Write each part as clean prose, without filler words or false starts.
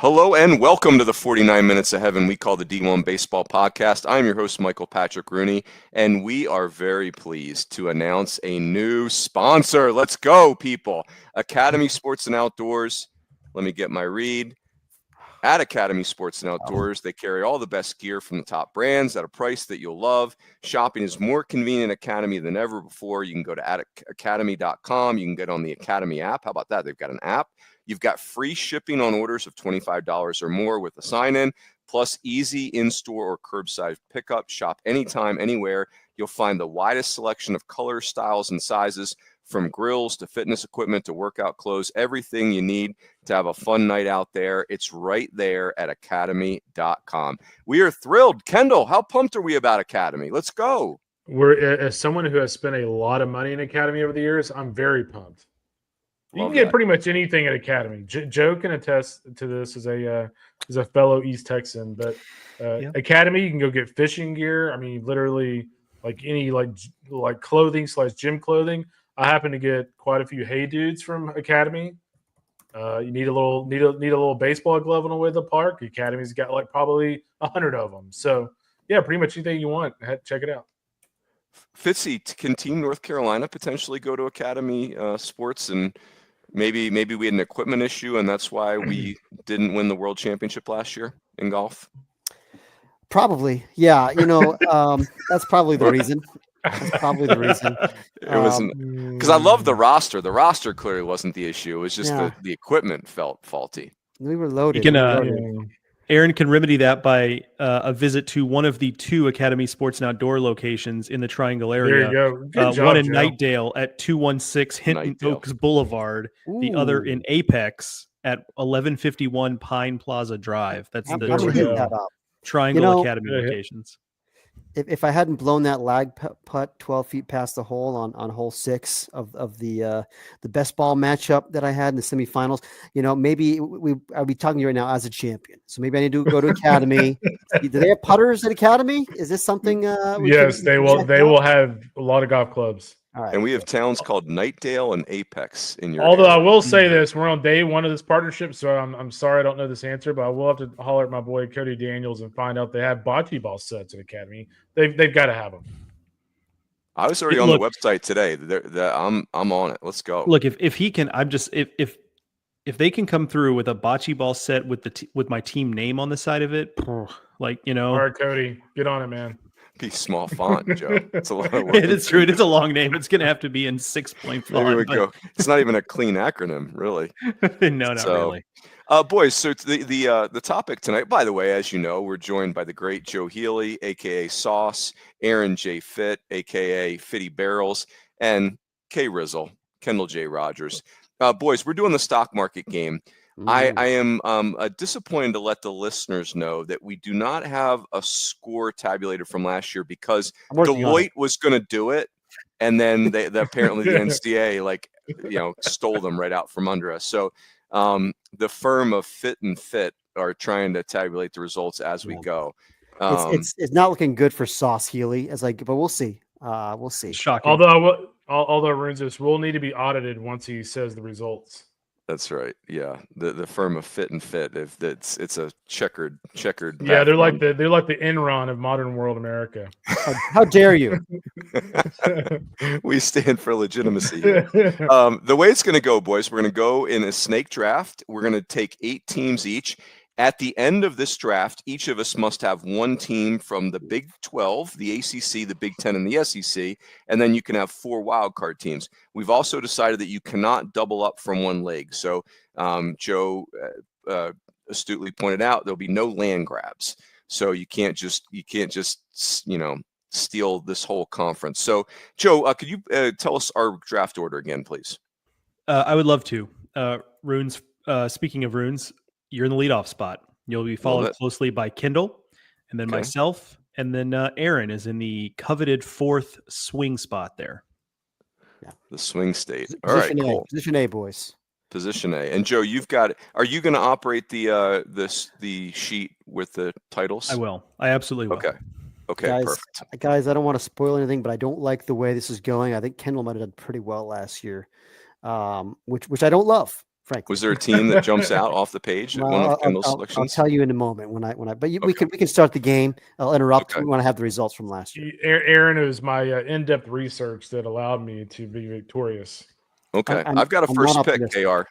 Hello and welcome to the 49 Minutes of Heaven we call the D1Baseball Podcast. I'm your host, Michael Patrick Rooney, and we are very pleased to announce a new sponsor. Let's go, people. Academy Sports and Outdoors. Let me get my read. At Academy Sports and Outdoors, they carry all the best gear from the top brands at a price that you'll love. Shopping is more convenient at Academy than ever before. You can go to academy.com. You can get on the Academy app. How about that? They've got an app. You've got free shipping on orders of $25 or more with a sign-in, plus easy in-store or curbside pickup. Shop anytime, anywhere. You'll find the widest selection of colors, styles, and sizes, from grills to fitness equipment to workout clothes, everything you need to have a fun night out there. It's right there at academy.com. We are thrilled. Kendall, how pumped are we about Academy? Let's go. As someone who has spent a lot of money in Academy over the years, I'm very pumped. You can get pretty much anything at Academy. Joe can attest to this as a fellow East Texan. But Academy, you can go get fishing gear. I mean, literally like any like clothing / gym clothing. I happen to get quite a few Hey Dudes from Academy. You need a little baseball glove on the way to the park. Academy's got like probably 100 of them. So yeah, pretty much anything you want. Check it out. Fitzy, can Team North Carolina potentially go to Academy Sports, and maybe we had an equipment issue and that's why we didn't win the World Championship last year in golf? Probably, yeah. That's probably the reason. That's probably the reason. It wasn't because I love the roster. The roster clearly wasn't the issue. It was just the equipment felt faulty. We were loaded. Aaron can remedy that by a visit to one of the two Academy Sports and Outdoor locations in the Triangle area. There you go. Good job, one in Joe. Nightdale at 216 Hinton Oaks Boulevard. Ooh. The other in Apex at 1151 Pine Plaza Drive. That's I'm the gonna hit that up. Triangle Academy locations. If I hadn't blown that lag putt 12 feet past the hole on hole 6 of the best ball matchup that I had in the semifinals, maybe I'll be talking to you right now as a champion. So maybe I need to go to Academy. Do they have putters at Academy? Is this something? Yes, they will. They will have a lot of golf clubs. All right. And we have towns called Nightdale and Apex in your Although area. I will say this, we're on day one of this partnership, so I'm sorry I don't know this answer, but I will have to holler at my boy Cody Daniels and find out they have bocce ball sets at Academy. They've got to have them. I was already on the website today. I'm on it. Let's go. Look, if he can, if they can come through with a bocce ball set with my team name on the side of it, All right, Cody, get on it, man. Be small font, Joe. It's a lot of work. It is true. It is a long name. It's going to have to be in 6-point font. There we go. It's not even a clean acronym, really. No, not really. Boys, so the topic tonight, by the way, as you know, we're joined by the great Joe Healy, a.k.a. Sauce, Aaron J. Fitt, a.k.a. Fitty Barrels, and K. Rizzle, Kendall J. Rogers. Boys, we're doing the stock market game. I am disappointed to let the listeners know that we do not have a score tabulated from last year because Deloitte was going to do it, and then apparently the NCAA stole them right out from under us. So the firm of Fitt and Fit are trying to tabulate the results as we go. It's not looking good for Sauce Healy, but we'll see. We'll see. Shocking. Although Runes, will need to be audited once he says the results. That's right. Yeah, the firm of Fitt and Fit. If it's a checkered. Yeah, they're like the Enron of modern world America. How dare you? We stand for legitimacy here. The way it's going to go, boys, we're going to go in a snake draft. We're going to take 8 teams each. At the end of this draft, each of us must have one team from the Big 12, the ACC, the Big 10, and the SEC, and then you can have 4 wildcard teams. We've also decided that you cannot double up from one league. So Joe astutely pointed out there'll be no land grabs. So you can't just steal this whole conference. So Joe, could you tell us our draft order again, please? I would love to. Runes. Speaking of Runes. You're in the leadoff spot. You'll be followed closely by Kendall, and then myself, and then Aaron is in the coveted 4th swing spot there. Yeah, the swing state. All right, cool. Position A, boys. Position A. And Joe, you've got. Are you going to operate the sheet with the titles? I will. I absolutely will. Okay, perfect. Guys, I don't want to spoil anything, but I don't like the way this is going. I think Kendall might have done pretty well last year, which I don't love. frankly. Was there a team that jumps out off the page at one of Kendall's I'll selections? tell you in a moment when I. But we can start the game. I'll interrupt. Okay. We want to have the results from last year. Aaron, it was my in-depth research that allowed me to be victorious. Okay, I've got a first pick, KR.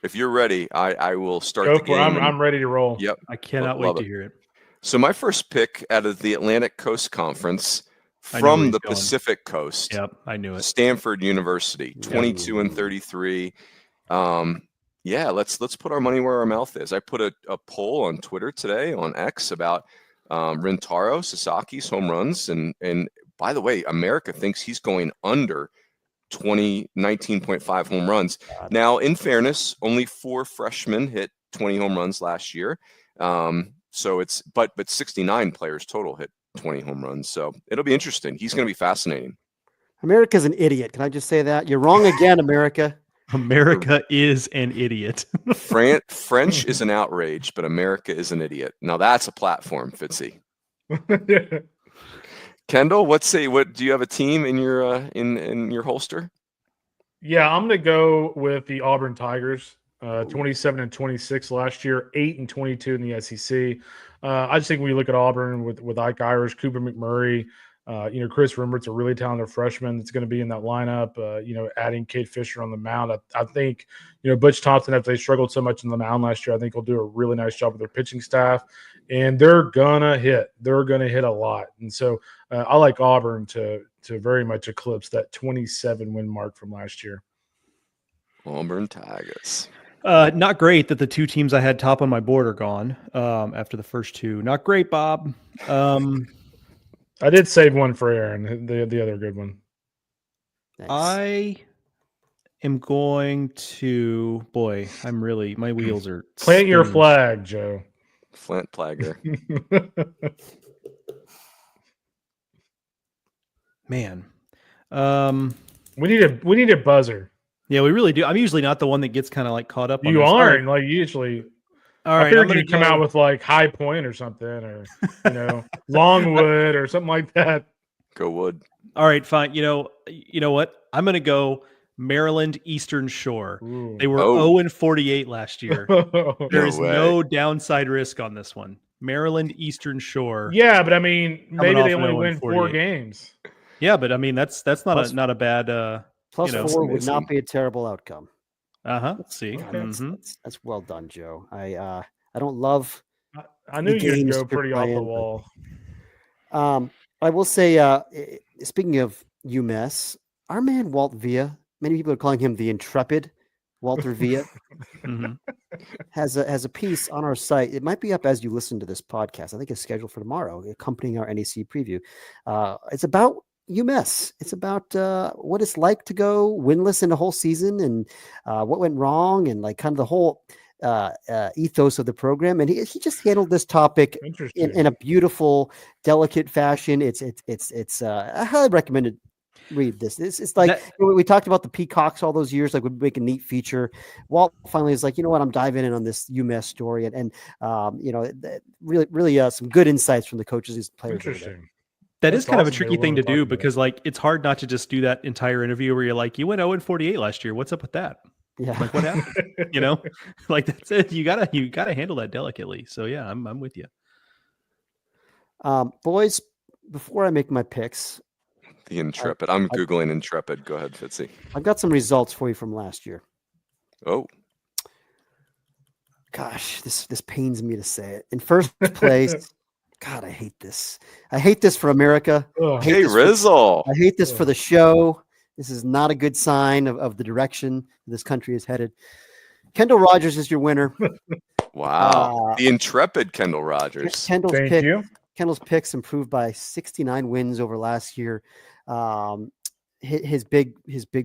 If you're ready, I will start the game. I'm ready to roll. Yep. I cannot wait to hear it. So my first pick out of the Atlantic Coast Conference from the Pacific Coast. Yep, I knew it. Stanford University, 22-33. Yeah, let's put our money where our mouth is. I put a poll on Twitter today on X about Rintaro Sasaki's home runs, and by the way, America thinks he's going under 19.5 home runs. Now, in fairness, only 4 freshmen hit 20 home runs last year. So it's but 69 players total hit 20 home runs. So it'll be interesting. He's going to be fascinating. America's an idiot. Can I just say that? You're wrong again, America. America is an idiot. French is an outrage, but America is an idiot. Now that's a platform, Fitzy. Kendall, what do you have a team in your in your holster? Yeah, I'm gonna go with the Auburn Tigers. 27-26 last year, 8-22 in the SEC. I just think when you look at Auburn with Ike Irish, Cooper McMurray, Chris Rimmert's a really talented freshman that's going to be in that lineup. Adding Cade Fisher on the mound. I think, Butch Thompson, after they struggled so much on the mound last year, I think he'll do a really nice job with their pitching staff. And they're gonna hit. They're gonna hit a lot. And so I like Auburn to very much eclipse that 27 win mark from last year. Auburn Tigers. Not great that the 2 teams I had top on my board are gone after the first 2. Not great, Bob. I did save one for Aaron, the other good one. Thanks. I am going to, my wheels are Plant your spinning. flag, Joe. Flint Plagger. Man. We need a buzzer. Yeah, we really do. I'm usually not the one that gets kind of like caught up on You this. aren't like usually. All right, I figured you'd come out with like High Point or something, or Longwood or something like that. Go Wood. All right, fine. You know what? I'm gonna go Maryland Eastern Shore. Ooh. They were 0-48 last year. There is way. no downside risk on this one. Maryland Eastern Shore. Yeah, but I mean, maybe off they an only win 0-48. 4 games. Yeah, but I mean that's not a bad. Plus you know, 4 would not be a terrible outcome. Let's see. Okay, that's well done, Joe. I don't love. I knew you'd games go pretty they're off the playing, wall. I will say, speaking of UMass, our man Walt Villa, many people are calling him the intrepid Walter Villa, has a piece on our site. It might be up as you listen to this podcast. I think it's scheduled for tomorrow, accompanying our NEC preview. It's about UMass. It's about what it's like to go winless in the whole season and what went wrong and like kind of the whole ethos of the program. And he just handled this topic in a beautiful, delicate fashion. It's I highly recommend it. Read this. It's like we talked about the Peacocks all those years, like we'd make a neat feature. Walt finally is like, you know what, I'm diving in on this UMass story and really some good insights from the coaches and players. Interesting. That is kind of a tricky thing to do because like it's hard not to just do that entire interview where you're like, you went 0-48 last year. What's up with that? Yeah. Like what happened? Like that's it. You gotta handle that delicately. So yeah, I'm with you. Boys, before I make my picks, the Intrepid. I'm Googling Intrepid. Go ahead, Fitzy. I've got some results for you from last year. Oh. Gosh, this pains me to say it. In first place, God, I hate this. I hate this for America. Hey, Rizzle. I hate this for the show. This is not a good sign of the direction this country is headed. Kendall Rogers is your winner. Wow. The Intrepid Kendall Rogers. Kendall's picks improved by 69 wins over last year. His big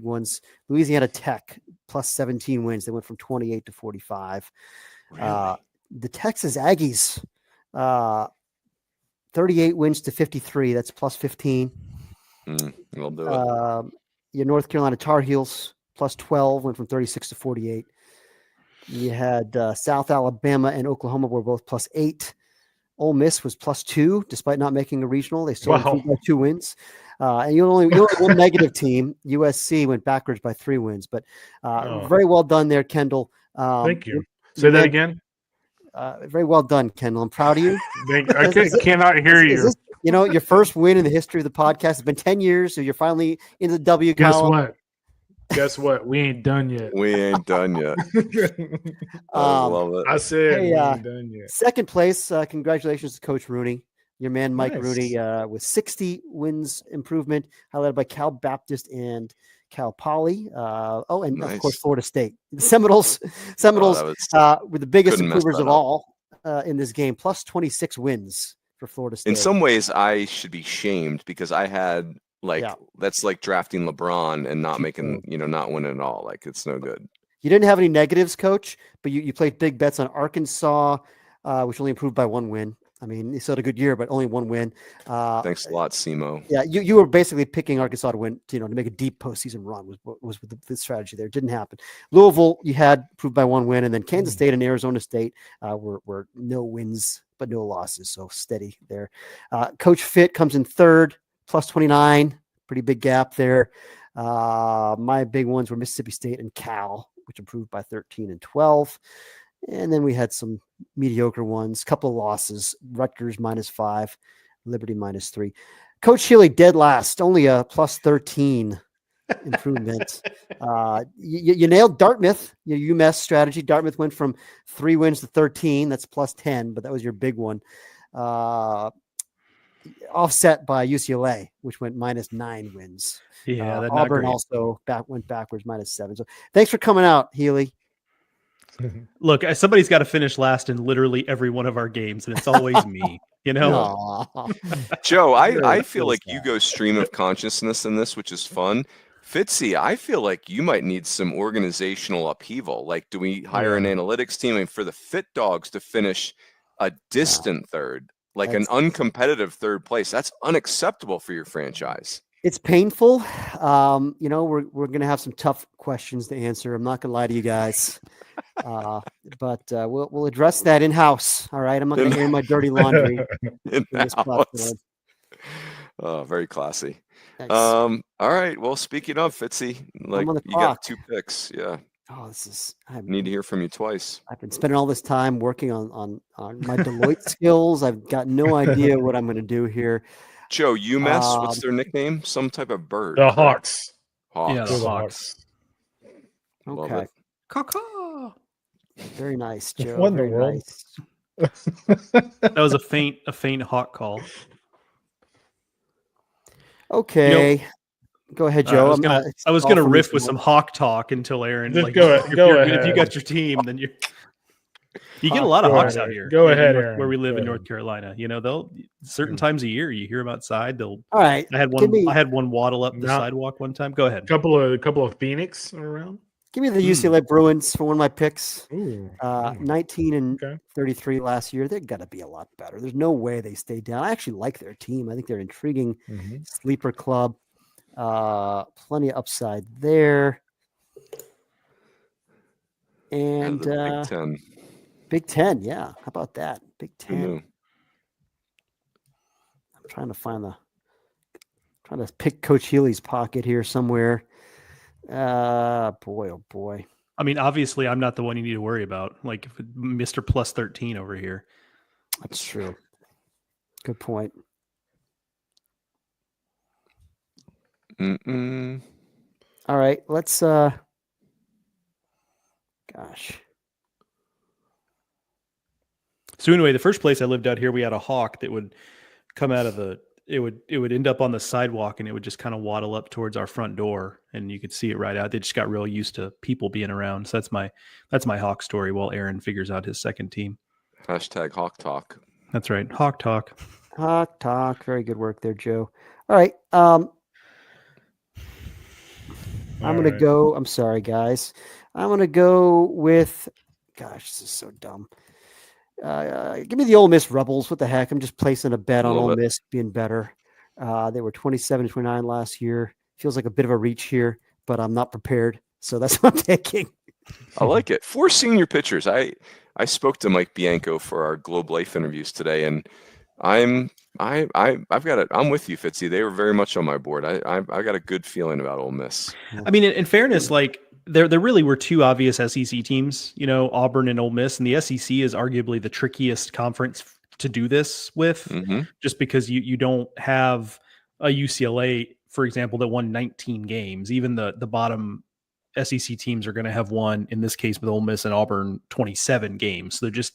ones. Louisiana Tech plus 17 wins. They went from 28 to 45. Really? The Texas Aggies, 38 wins to 53. That's plus 15. We'll do it. Your North Carolina Tar Heels plus 12 went from 36 to 48. You had South Alabama and Oklahoma were both plus 8. Ole Miss was +2 despite not making a regional. They still Wow. improved by 2 wins. And you only one negative team. USC went backwards by 3 wins. But very well done there, Kendall. Thank you. Say that again. Very well done, Kendall. I'm proud of you. I cannot hear you. This, your first win in the history of the podcast. It's been 10 years, so you're finally in the W column. Guess what? We ain't done yet. We ain't done yet. I love it. I said we ain't done yet. Second place. Congratulations to Coach Rooney. Your man, Mike Nice. Rooney, with 60 wins improvement, highlighted by Cal Baptist and Cal Poly. And Nice. of course, Florida State. The Seminoles were the biggest couldn't mess improvers that of up. all in this game, plus 26 wins for Florida State. In some ways, I should be shamed because I had that's like drafting LeBron and not making, not winning at all. Like, it's no good. You didn't have any negatives, Coach, but you played big bets on Arkansas, which only improved by 1 win. I mean, they still had a good year, but only 1 win. Thanks a lot, Simo. Yeah, you were basically picking Arkansas to win, to make a deep postseason run was the strategy there. It didn't happen. Louisville, you had improved by 1 win, and then Kansas State and Arizona State were no wins but no losses, so steady there. Coach Fitt comes in third, plus 29, pretty big gap there. My big ones were Mississippi State and Cal, which improved by 13 and 12. And then we had some mediocre ones, couple of losses, Rutgers -5, Liberty -3. Coach Healy dead last, only a plus 13 improvement. You nailed Dartmouth, your UMass strategy. Dartmouth went from 3 wins to 13. That's plus 10, but that was your big one. Offset by UCLA, which went -9 wins. Yeah, that's Auburn also went backwards, -7. So thanks for coming out, Healy. Look, somebody's got to finish last in literally every one of our games, and it's always me. Joe, I feel like you go stream of consciousness in this, which is fun. Fitzy, I feel like you might need some organizational upheaval. Like, do we hire an analytics team? And for the Fit Dogs to finish a distant third, like an uncompetitive third place, that's unacceptable for your franchise. It's painful. We're going to have some tough questions to answer. I'm not going to lie to you guys. But we'll address that in-house. All right. I'm not going to air my dirty laundry. Very classy. Nice. All right. Well, speaking of Fitzy, you got 2 picks. Yeah. Oh, I need to hear from you twice. I've been spending all this time working on my Deloitte skills. I've got no idea what I'm going to do here. Joe, UMass, what's their nickname? Some type of bird. The Hawks. Yeah, the Hawks. Okay. Caw-caw. Very nice, Joe. What in the Very world? nice. That was a faint hawk call. Okay. Go ahead, Joe. I was gonna riff with some hawk talk until Aaron. Just like, go ahead. If you got your team, then you get a lot of hawks out here. Go ahead, Aaron. Where we live Go in ahead. North Carolina. They'll certain times a year you hear them outside. All right. I had one waddle up the sidewalk one time. Go ahead. Couple of Phoenix around. Give me the UCLA Bruins for one of my picks. Ooh. 19 and 33 last year. They've got to be a lot better. There's no way they stay down. I actually like their team. I think they're an intriguing sleeper club. Plenty of upside there. And Big Ten. Big Ten, yeah. How about that? Big Ten. I'm trying to pick Coach Healy's pocket here somewhere. Boy, oh boy. I mean, obviously, I'm not the one you need to worry about. Like Mr. Plus 13 over here. That's true. Good point. Mm-mm. All right, let's. Gosh. So anyway, the first place I lived out here, we had a hawk that would come out of it would end up on the sidewalk, and it would just kind of waddle up towards our front door, and you could see it right out. They just got real used to people being around. So that's my hawk story while Aaron figures out his second team. Hashtag Hawk Talk. That's right. Hawk Talk. Hawk Talk. Very good work there, Joe. All right. I'm going to go. I'm sorry, guys. I'm going to go with, gosh, this is so dumb. Give me the Ole Miss Rebels. What the heck? I'm just placing a bet on Ole Miss being better. They were 27-29 last year. Feels like a bit of a reach here, but I'm not prepared. So that's what I'm taking. I like it. 4 senior pitchers. I I spoke to Mike Bianco for our Globe Life interviews today, and I'm with you, Fitzy. They were very much on my board. I got a good feeling about Ole Miss. I mean, in fairness, like there really were two obvious SEC teams, Auburn and Ole Miss, and the SEC is arguably the trickiest conference to do this with, just because you don't have a UCLA, for example, that won 19 games. Even the bottom SEC teams are going to have won, in this case with Ole Miss and Auburn, 27 games. So there just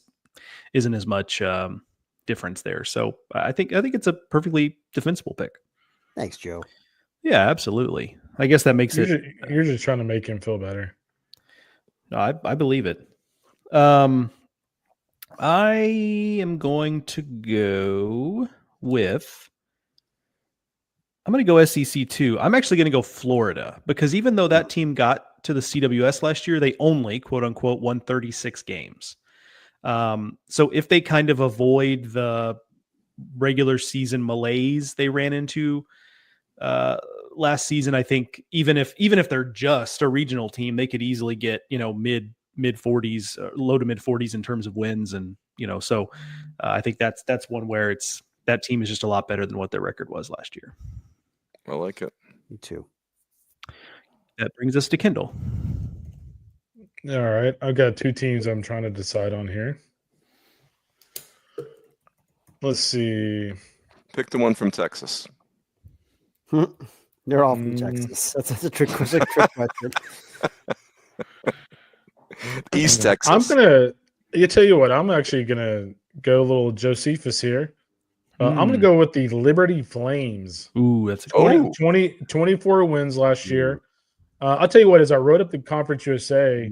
isn't as much difference there. So I think it's a perfectly defensible pick. Thanks, Joe. Yeah, absolutely. I guess that makes you're just trying to make him feel better. No, I believe it. I am going to go with. I'm going to go SEC too. I'm actually going to go Florida, because even though that team got to the CWS last year, they only, quote unquote, won 36 games. So if they kind of avoid the regular season malaise they ran into last season, I think even if they're just a regional team, they could easily get, mid 40s, low to mid 40s in terms of wins. And, so I think that's one where that team is just a lot better than what their record was last year. I like it. Me too. That brings us to Kendall. All right. I've got two teams I'm trying to decide on here. Let's see. Pick the one from Texas. They're all from Texas. That's a trick question. East Texas. I'm tell you what, I'm actually gonna go a little Josephus here. I'm gonna go with the Liberty Flames. Ooh, that's 24 wins last year. I'll tell you what, as I wrote up the Conference USA,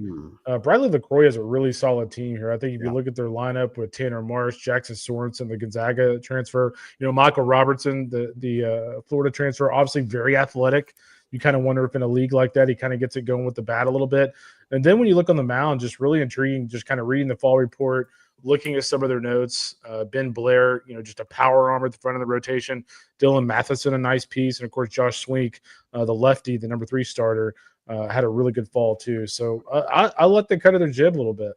Bradley LaCroix has a really solid team here. I think if you look at their lineup with Tanner Marsh, Jackson Sorensen, the Gonzaga transfer, Michael Robertson, the Florida transfer, obviously very athletic. You kind of wonder if in a league like that, he kind of gets it going with the bat a little bit. And then when you look on the mound, just really intriguing, just kind of reading the fall report, looking at some of their notes, Ben Blair, just a power arm at the front of the rotation. Dylan Matheson, a nice piece. And, of course, Josh Swink, the lefty, the number 3 starter, had a really good fall too. So I let the cut of their jib a little bit.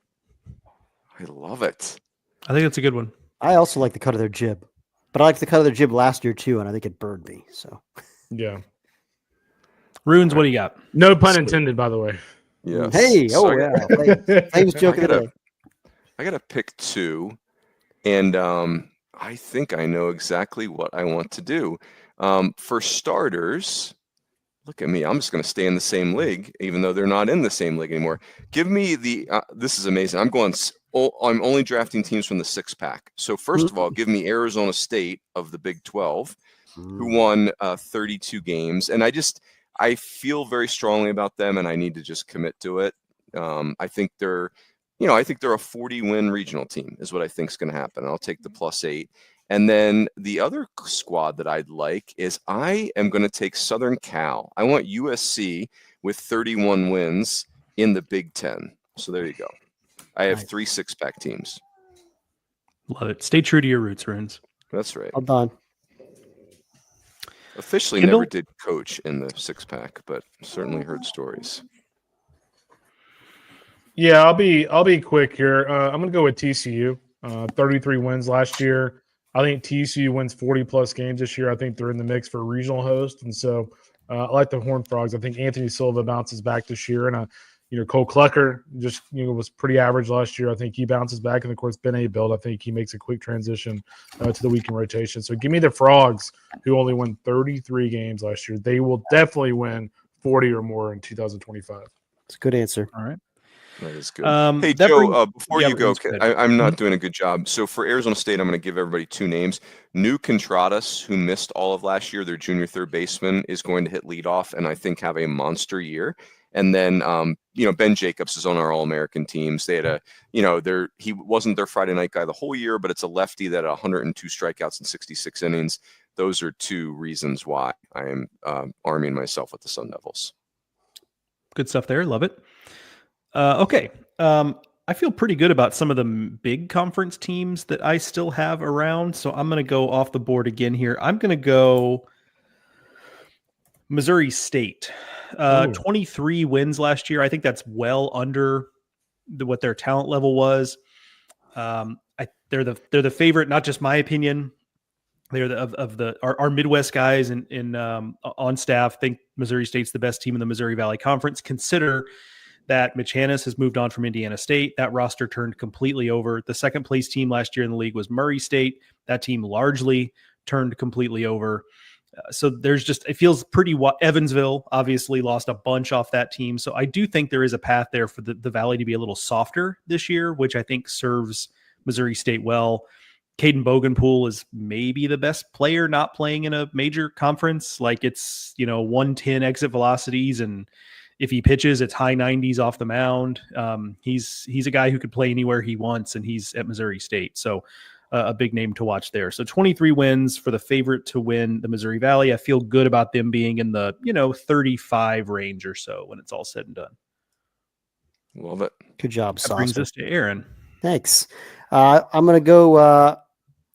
I love it. I think that's a good one. I also like the cut of their jib. But I like the cut of their jib last year too, and I think it burned me. So yeah. Runes, what do you got? No pun intended, by the way. Yes. Hey, Flames joke of the day. I got to pick two, and I think I know exactly what I want to do. For starters, look at me. I'm just going to stay in the same league, even though they're not in the same league anymore. Give me this is amazing. I'm only drafting teams from the 6-pack. So first of all, give me Arizona State of the Big 12, who won 32 games. And I feel very strongly about them, and I need to just commit to it. I think they're a 40-win regional team is what I think is going to happen. I'll take the +8. And then the other squad that I'd like is I am going to take Southern Cal. I want USC with 31 wins in the Big 10. So there you go. I have 3 6-pack teams. Love it. Stay true to your roots, Runes. That's right. Well done. Officially Kendall? never did coach in the 6-pack, but certainly heard stories. Yeah, I'll be quick here. I'm going to go with TCU. 33 wins last year. I think TCU wins 40-plus games this year. I think they're in the mix for a regional host. And so I like the Horned Frogs. I think Anthony Silva bounces back this year. And, Cole Klecker just, was pretty average last year. I think he bounces back. And, of course, Ben Abeld, I think he makes a quick transition to the weekend rotation. So give me the Frogs, who only won 33 games last year. They will definitely win 40 or more in 2025. It's a good answer. All right. That is good. Hey, Joe, before you go, I'm not doing a good job. So for Arizona State, I'm going to give everybody 2 names. New Contradas, who missed all of last year, their junior third baseman, is going to hit leadoff and I think have a monster year. And then, Ben Jacobs is on our All-American teams. They had he wasn't their Friday night guy the whole year, but it's a lefty that had 102 strikeouts in 66 innings. Those are 2 reasons why I am arming myself with the Sun Devils. Good stuff there. Love it. Okay. I feel pretty good about some of the big conference teams that I still have around. So I'm going to go off the board again here. I'm going to go Missouri State. 23 wins last year. I think that's well under what their talent level was. They're the favorite, not just my opinion. They're our Midwest guys on staff think Missouri State's the best team in the Missouri Valley Conference. Consider that Mitch Hannes has moved on from Indiana State. That roster turned completely over. The second place team last year in the league was Murray State. That team largely turned completely over. So it feels pretty. Evansville obviously lost a bunch off that team. So I do think there is a path there for the Valley to be a little softer this year, which I think serves Missouri State well. Caden Bogenpool is maybe the best player not playing in a major conference. Like it's, 110 exit velocities. And if he pitches, it's high 90s off the mound. He's a guy who could play anywhere he wants, and he's at Missouri State. So a big name to watch there. So 23 wins for the favorite to win the Missouri Valley. I feel good about them being in the, 35 range or so when it's all said and done. Love it. Good job, That brings us to Aaron. Thanks. I'm going to go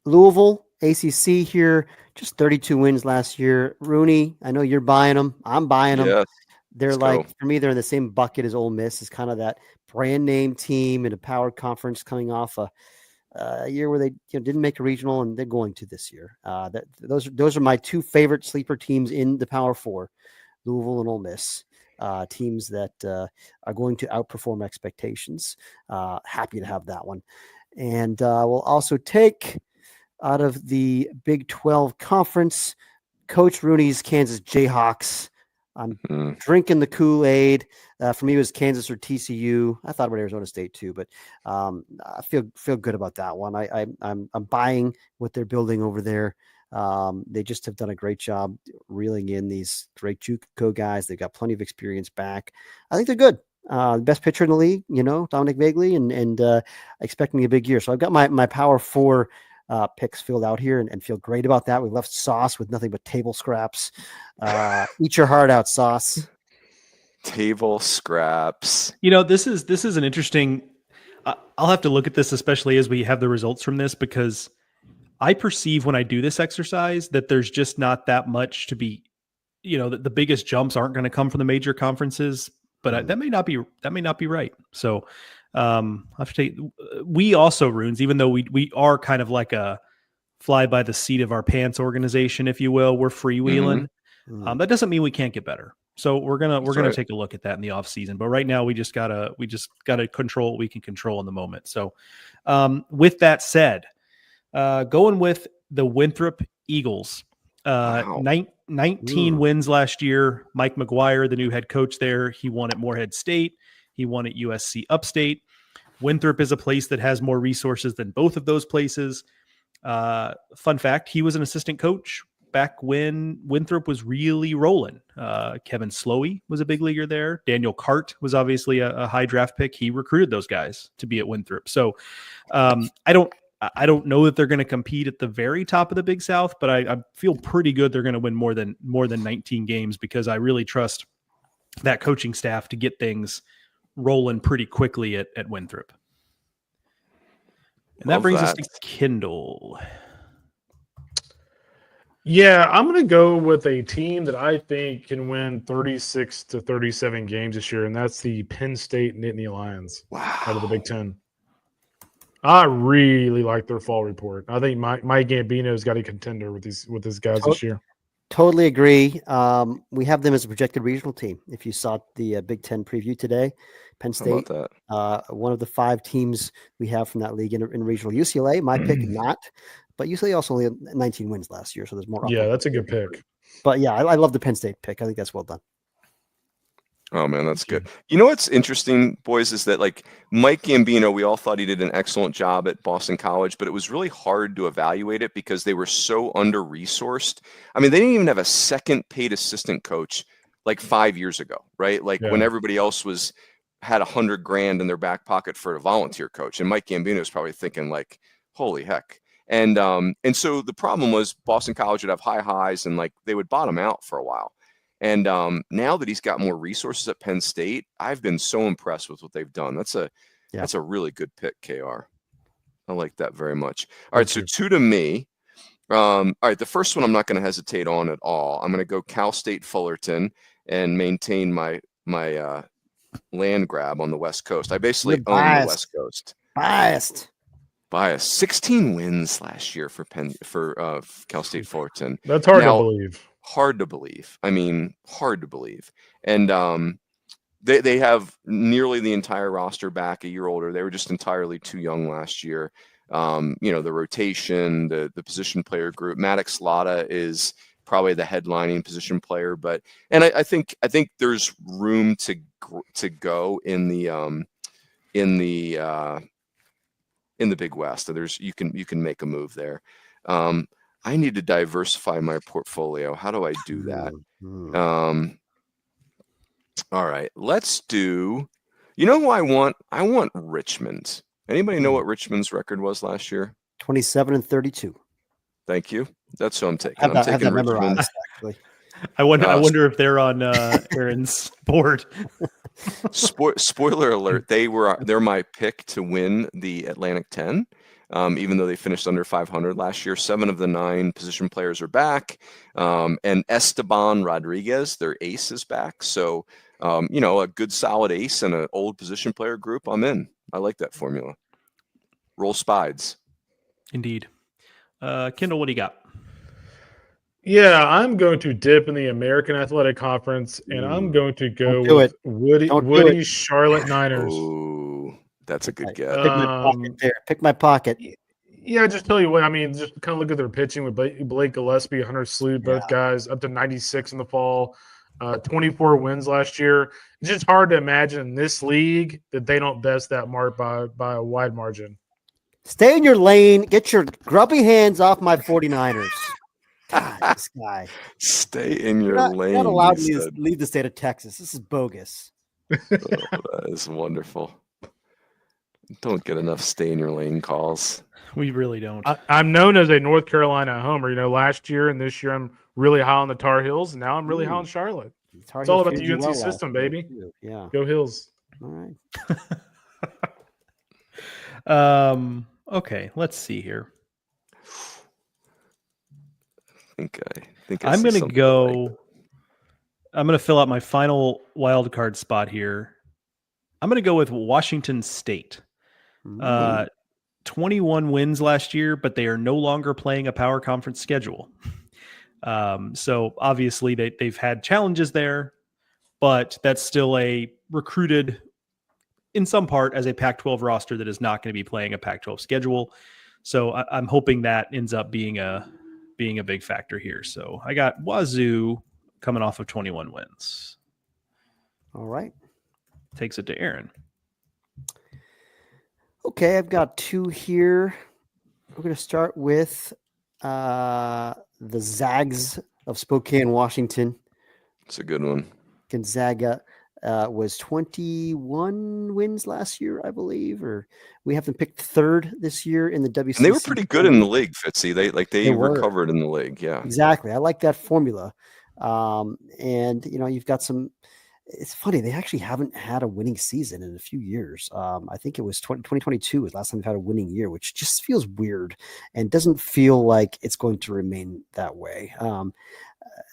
Louisville, ACC here. Just 32 wins last year. Rooney, I know you're buying them. I'm buying them. Yes. They're for me, they're in the same bucket as Ole Miss. It's kind of that brand name team in a power conference coming off a year where they didn't make a regional, and they're going to this year. Those are my two favorite sleeper teams in the Power Four, Louisville and Ole Miss. Teams that are going to outperform expectations. Happy to have that one. And we'll also take out of the Big 12 Conference, Coach Rooney's Kansas Jayhawks. I'm drinking the Kool-Aid. For me, it was Kansas or TCU. I thought about Arizona State too, but I feel good about that one. I'm buying what they're building over there. They just have done a great job reeling in these great JUCO guys. They've got plenty of experience back. I think they're good. Best pitcher in the league, Dominic Vagley, and expecting a big year. So I've got my Power Four picks filled out here and feel great about that. We left Sauce with nothing but table scraps. Eat your heart out, Sauce. Table scraps. This is an interesting. I'll have to look at this, especially as we have the results from this, because I perceive when I do this exercise that there's just not that much to be, the biggest jumps aren't going to come from the major conferences, but that may not be right. So I have to take, we also, Runes, even though we are kind of like a fly by the seat of our pants organization, if you will, we're freewheeling. That doesn't mean we can't get better. So we're gonna take a look at that in the off season. But right now we just gotta control what we can control in the moment. So with that said, going with the Winthrop Eagles, 19 wins last year. Mike McGuire, the new head coach there, he won at Morehead State. He won at USC Upstate. Winthrop is a place that has more resources than both of those places. Fun fact, he was an assistant coach back when Winthrop was really rolling. Kevin Slowey was a big leaguer there. Daniel Cart was obviously a high draft pick. He recruited those guys to be at Winthrop. So I don't know that they're going to compete at the very top of the Big South, but I feel pretty good they're going to win more than 19 games, because I really trust that coaching staff to get things rolling pretty quickly at Winthrop. And that brings us to Kendall. Yeah, I'm going to go with a team that I think can win 36 to 37 games this year, and that's the Penn State Nittany Lions out of the Big Ten. I really like their fall report. I think Mike Gambino's got a contender with these guys this year. Totally agree. We have them as a projected regional team. If you saw the Big Ten preview today, Penn State, one of the 5 teams we have from that league in regional. UCLA, my pick, not. But UCLA also only had 19 wins last year, so there's more. Yeah, that's a good pick. But yeah, I love the Penn State pick. I think that's well done. Oh man, that's good. You know what's interesting, boys, is that like Mike Gambino, we all thought he did an excellent job at Boston College, but it was really hard to evaluate it because they were so under-resourced. I mean, they didn't even have a second paid assistant coach like 5 years ago, right? Like when everybody else had $100,000 in their back pocket for a volunteer coach, and Mike Gambino was probably thinking like, holy heck. And so the problem was Boston College would have high highs and like they would bottom out for a while. And now that he's got more resources at Penn State, I've been so impressed with what they've done. That's a really good pick, KR. I like that very much. All right, so 2 to me. All right, the first one I'm not going to hesitate on at all. I'm going to go Cal State Fullerton and maintain my land grab on the West Coast. I basically own the West Coast. Biased. bias. 16 wins last year for Cal State Fullerton. That's hard to believe. Hard to believe. I mean, hard to believe. And they have nearly the entire roster back a year older. They were just entirely too young last year. The rotation, the position player group. Maddox Lotta is probably the headlining position player, and I think there's room to go in the Big West. You can make a move there. I need to diversify my portfolio. How do I do that? All right, let's do. You know who I want? I want Richmond. Anybody know what Richmond's record was last year? 27-32. Thank you. That's who I'm taking. I have taking that memorized, actually. I wonder if they're on Aaron's board. Spoiler alert: they're my pick to win the Atlantic 10. Even though they finished under 500 last year, 7 of the 9 position players are back, and Esteban Rodriguez, their ace, is back. So, a good solid ace and an old position player group. I'm in. I like that formula. Roll Spides. Indeed. Kendall, what do you got? Yeah, I'm going to dip in the American Athletic Conference, and I'm going to go with Woody Charlotte Niners. Ooh, that's a good guess. Pick my pocket there. Pick my pocket. Yeah, just tell you what, I mean, just kind of look at their pitching with Blake Gillespie, Hunter Sloot, both guys up to 96 in the fall, 24 wins last year. It's just hard to imagine in this league that they don't best that mark by a wide margin. Stay in your lane. Get your grubby hands off my 49ers. God, this guy. Stay in your lane. You're not allowed to leave the state of Texas. This is bogus. That is wonderful. Don't get enough stay in your lane calls. We really don't. I'm known as a North Carolina homer. Last year and this year I'm really high on the Tar Heels, and now I'm really high on Charlotte. It's all about the UNC system, baby. Yeah. Go Hills. All right. Okay, let's see here. I think I'm going to go. I'm going to fill out my final wild card spot here. I'm going to go with Washington State. 21 wins last year, but they are no longer playing a power conference schedule. So obviously they've had challenges there, but that's still a recruited in some part as a Pac-12 roster that is not going to be playing a Pac-12 schedule. So I'm hoping that ends up being a big factor here. So I got Wazoo coming off of 21 wins. All right. Takes it to Aaron. Okay, I've got 2 here. We're going to start with the Zags of Spokane, Washington. It's a good one. Gonzaga was 21 wins last year, I believe, or we have them picked 3rd this year in the WCC. And they were pretty good in the league, Fitzy. They recovered in the league. Yeah, exactly. I like that formula. And you've got some. It's funny, they actually haven't had a winning season in a few years. I think it was 2022 was the last time they've had a winning year, which just feels weird and doesn't feel like it's going to remain that way.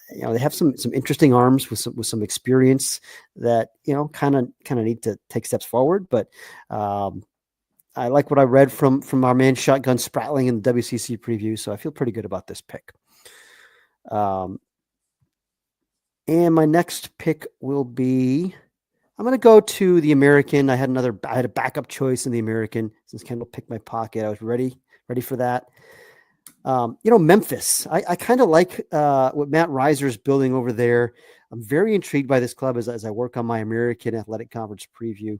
They have some interesting arms with some experience that kind of need to take steps forward. But I like what I read from our man Shotgun Spratling in the WCC preview, so I feel pretty good about this pick. And my next pick will be, I'm going to go to the American. I had a backup choice in the American since Kendall picked my pocket. I was ready for that. Memphis. I kind of like what Matt Reiser's building over there. I'm very intrigued by this club as I work on my American Athletic Conference preview.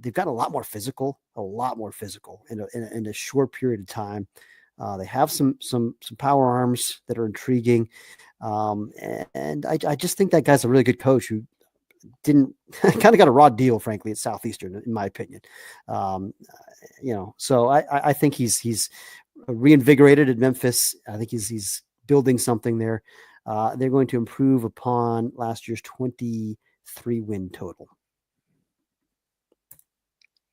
They've gotten a lot more physical in a short period of time. They have some power arms that are intriguing. And I just think that guy's a really good coach who kind of got a raw deal, frankly, at Southeastern, in my opinion. So I think he's reinvigorated at Memphis. I think he's building something there. They're going to improve upon last year's 23 win total.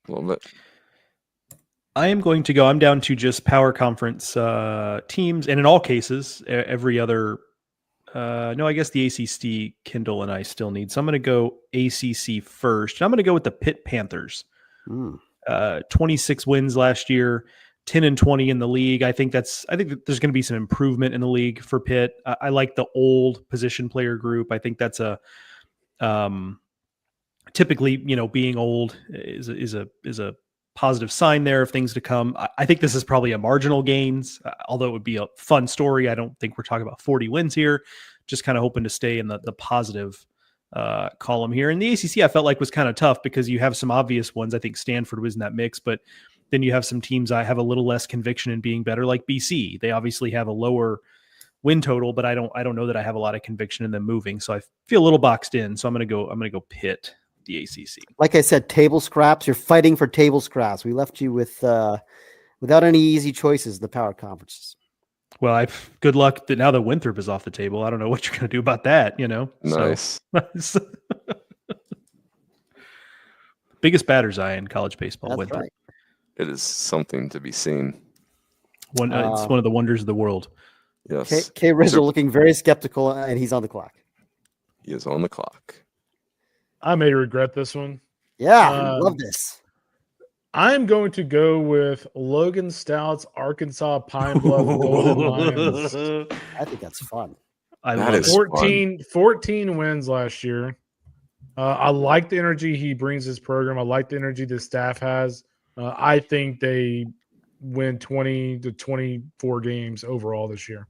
Love it. I am going to go. I'm down to just power conference teams, and in all cases, every other. No, I guess the ACC, Kendall and I still need. So I'm going to go ACC first. I'm going to go with the Pitt Panthers. 26 wins last year, 10-20 in the league. I think that there's going to be some improvement in the league for Pitt. I like the old position player group. I think that's a typically, being old is a positive sign there of things to come. I think this is probably a marginal gains, although it would be a fun story. I don't think we're talking about 40 wins here. Just kind of hoping to stay in the positive column here. And the ACC I felt like was kind of tough because you have some obvious ones. I think Stanford was in that mix, but then you have some teams I have a little less conviction in being better, like BC. They obviously have a lower win total, but I don't know that I have a lot of conviction in them moving. So I feel a little boxed in. So I'm gonna go Pitt, the ACC. Like I said, table scraps. You're fighting for table scraps. We left you with without any easy choices. The power conferences. Well, good luck that now that Winthrop is off the table. I don't know what you're going to do about that. Nice. So. Biggest batter's eye in college baseball. That's Winthrop. right. It is something to be seen. It's one of the wonders of the world. Yes. K. Rizzo looking very skeptical, and he's on the clock. He is on the clock. I may regret this one. Yeah, love this. I'm going to go with Logan Stout's Arkansas Pine Bluff Golden Lions. I think that's fun. I love it. 14 wins last year. I like the energy he brings his program. I like the energy the staff has. I think they win 20 to 24 games overall this year.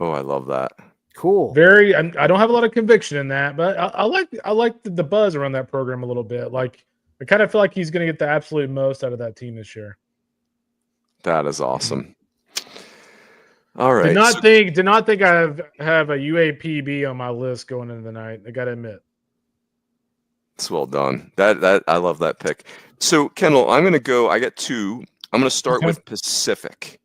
Oh, I love that. Cool. I don't have a lot of conviction in that, but I like the buzz around that program a little bit. Like, I kind of feel like he's going to get the absolute most out of that team this year. That is awesome. All right. Did not think I have a UAPB on my list going into the night. I got to admit. It's well done. That I love that pick. So, Kendall, I'm going to go. I got two. I'm going to start with Pacific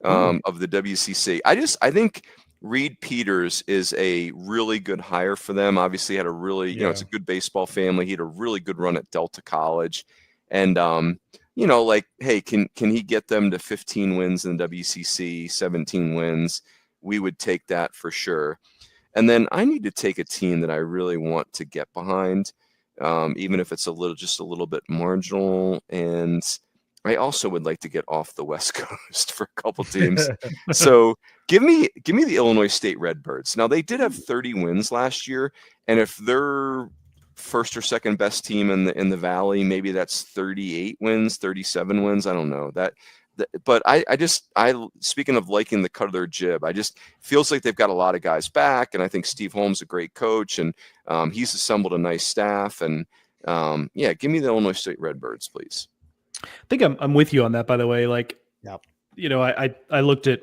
of the WCC. I think Reed Peters is a really good hire for them. Obviously, had a really, it's a good baseball family. He had a really good run at Delta College, and hey, can he get them to 15 wins in the WCC, 17 wins? We would take that for sure. And then I need to take a team that I really want to get behind, even if it's just a little bit marginal. And I also would like to get off the West Coast for a couple teams. So give me the Illinois State Redbirds. Now, they did have 30 wins last year, and if they're first or second best team in the Valley, maybe that's 38 wins, 37 wins. I don't know that. But I speaking of liking the cut of their jib, I just feels like they've got a lot of guys back, and I think Steve Holmes is a great coach, and he's assembled a nice staff. And give me the Illinois State Redbirds, please. I think I'm with you on that, by the way. Like, I looked at,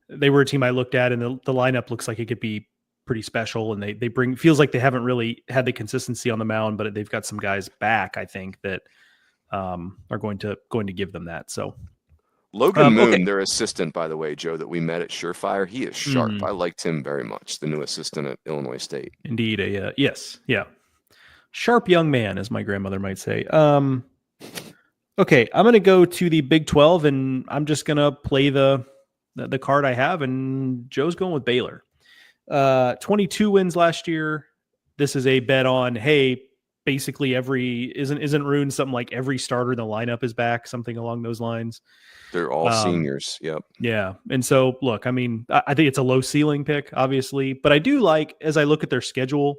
they were a team I looked at, and the lineup looks like it could be pretty special. And they feels like they haven't really had the consistency on the mound, but they've got some guys back, I think, that are going to give them that. So Logan Moon, their assistant, by the way, Joe, that we met at Surefire, he is sharp. I liked him very much, the new assistant at Illinois State. Indeed. Yes. Yeah. Sharp young man, as my grandmother might say. Okay, I'm going to go to the Big 12, and I'm just going to play the card I have, and Joe's going with Baylor. 22 wins last year. This is a bet on, hey, basically isn't Rooney something like every starter in the lineup is back, something along those lines. They're all seniors. Yep. Yeah. And so, look, I mean, I think it's a low ceiling pick, obviously, but I do like, as I look at their schedule,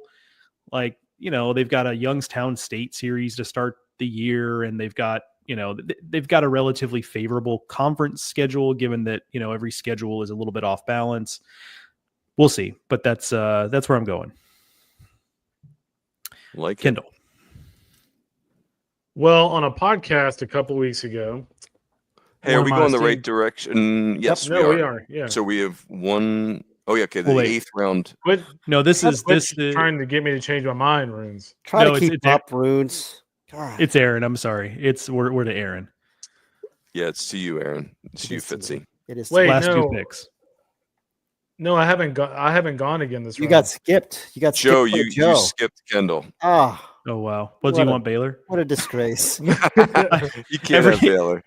like, they've got a Youngstown State series to start the year, and they've got a relatively favorable conference schedule, given that, every schedule is a little bit off balance. We'll see, but that's where I'm going. Like Kendall. Well, on a podcast a couple weeks ago. Hey, are we going the right direction? Yes, we are. Yeah. So we have one. Oh, yeah. Okay. The 8th round. No, this is trying to get me to change my mind, Runes. Try to keep up, Runes. God. It's Aaron. I'm sorry. We're to Aaron. Yeah, it's to you, Aaron. It's to you, Fitzy. It is. Last two picks. No, I haven't gone again this round. You got skipped. Joe. You skipped Kendall. Oh wow. What do you want, Baylor? What a disgrace. You can't have Baylor.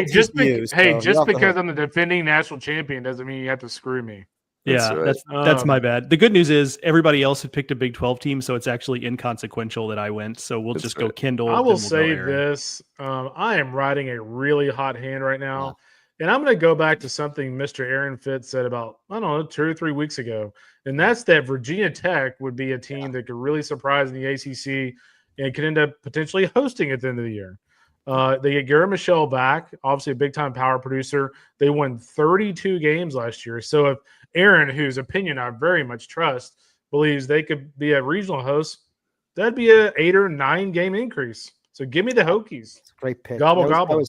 Just because I'm the defending national champion doesn't mean you have to screw me. That's my bad. The good news is everybody else had picked a Big 12 team, so it's actually inconsequential that I went. So we'll just go Kendall. I will say this. I am riding a really hot hand right now. And I'm going to go back to something Mr. Aaron Fitt said about, 2 or 3 weeks ago. And that's that Virginia Tech would be a team that could really surprise in the ACC and could end up potentially hosting at the end of the year. They get Garrett Michelle back, obviously a big-time power producer. They won 32 games last year. So if Aaron, whose opinion I very much trust, believes they could be a regional host, that'd be an 8 or 9 game increase. So give me the Hokies. Great pick. Gobble, gobble. It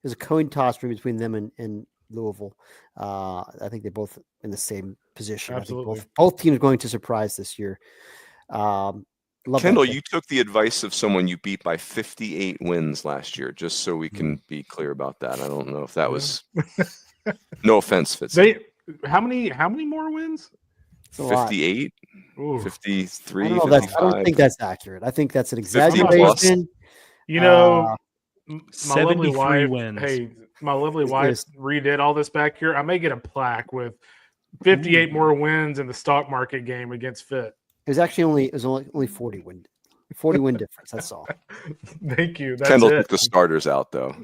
was a coin toss between them and Louisville. I think they're both in the same position. Absolutely. I think both teams going to surprise this year. Kendall, you took the advice of someone you beat by 58 wins last year, just so we can be clear about that. I don't know if that was no offense, Fitz. How many more wins? 58, 53, I don't 55. I don't think that's accurate. I think that's an exaggeration. My 73 lovely wife, wins. Hey, my lovely wife redid all this back here. I may get a plaque with 58 more wins in the stock market game against Fitt. It was actually only 40 win difference. That's all. Thank you. That's Kendall it. took the starters out though.